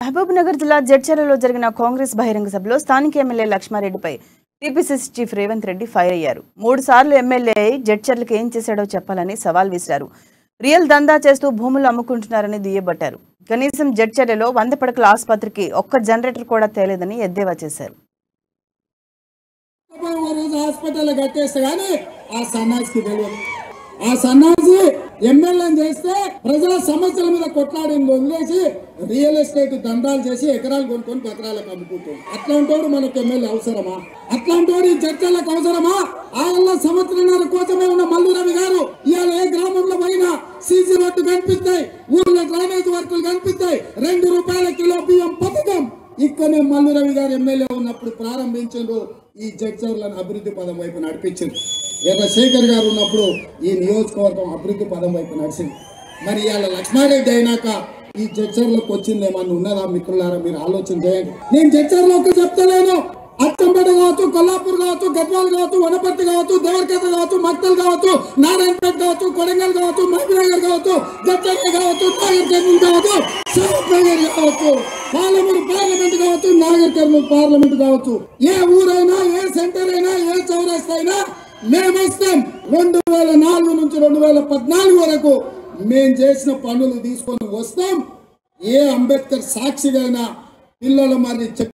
మహబూబ్నగర్ జిల్లా జడ్చర్లలో జరిగిన కాంగ్రెస్ బహిరంగ సభలో స్థానిక ఎమ్మెల్యే లక్ష్మారెడ్డిపై TPCC chief Revanth Reddy fire అయ్యారు. 3 సార్లు ఎమ్మెల్యే జడ్చర్లకు ఏం చేశాడో చెప్పాలని సవాల్ విసిరారు. రియల్ దందా చేస్తూ భూములు అమ్ముకుంటున్నారని దుయ్యబట్టారు. కనీసం జడ్చర్లలో 100 పడకల ఆసుపత్రికి ఒక్క జనరేటర్ కూడా తేలేదని ఎద్దేవా చేశారు. ఆ సన్నాసి ఎమ్మెల్యేని చేస్తే ప్రజా సమస్యల మీద కొట్లాడింది వదిలేసి రియల్ ఎస్టేట్ దందాలు చేసి ఎకరాలు కొనుక్కొని పత్రాలకు అమ్ముకుంటాం. అట్లాంటోడు మనకు ఎమ్మెల్యే అవసరమా? అట్లాంటోడు ఈ చర్చలకు అవసరమా? ఆయన సంవత్సరంన్నర కోసమే ఉన్న మల్లు రవి గారు ఇవాళ ఏ గ్రామంలో పోయినా సీసీ రోడ్డు కనిపిస్తాయి, ఊర్లో డ్రైనేజ్ వర్కులు కనిపిస్తాయి, ₹2 కిలో బియ్యం పథకం ఇక్కడనే మల్లు రవి గారు ఎమ్మెల్యే ఉన్నప్పుడు ప్రారంభించారు. ఈ జడ్చర్లను అభివృద్ధి పదం వైపు నడిపించింది. శేఖర్ గారు ఉన్నప్పుడు ఈ నియోజకవర్గం అభివృద్ధి పదం వైపు నడిచింది. మరి ఇవాళ లక్ష్మారెడ్డి అయినాక ఈ జడ్చర్లకు వచ్చింది ఏమన్నా ఉన్నదా? మిత్రులారా, మీరు ఆలోచన చేయండి. నేను జడ్చర్లోకి చెప్తలేను. అచ్చంపేట కావచ్చు, కొల్లాపూర్ కావచ్చు, గద్వాల్ కావచ్చు, వనపర్తి కావచ్చు, దేవరకథ కావచ్చు, మక్తల్ కావచ్చు, నారాయణపేట కావచ్చు, కొడంగల్ కావచ్చు, మహబూబ్నగర్ కావచ్చు, జడ్చర్ల కావచ్చు, నాగర్ కర్నూలు కావచ్చు, సౌత్ నగర్ కావచ్చు, పాలమూరు పార్లమెంట్ కావచ్చు, నాగర్ కర్నూలు పార్లమెంట్ కావచ్చు, ఏ ఊరైనా, ఏ సెంటర్ అయినా, ఏ చౌరస్తా అయినా మేమేస్తాం. 2004 నుంచి 2014 వరకు మేము చేసిన పనులు తీసుకొని వస్తాం. ఏ అంబేద్కర్ సాక్షిగా పిల్లలు మరి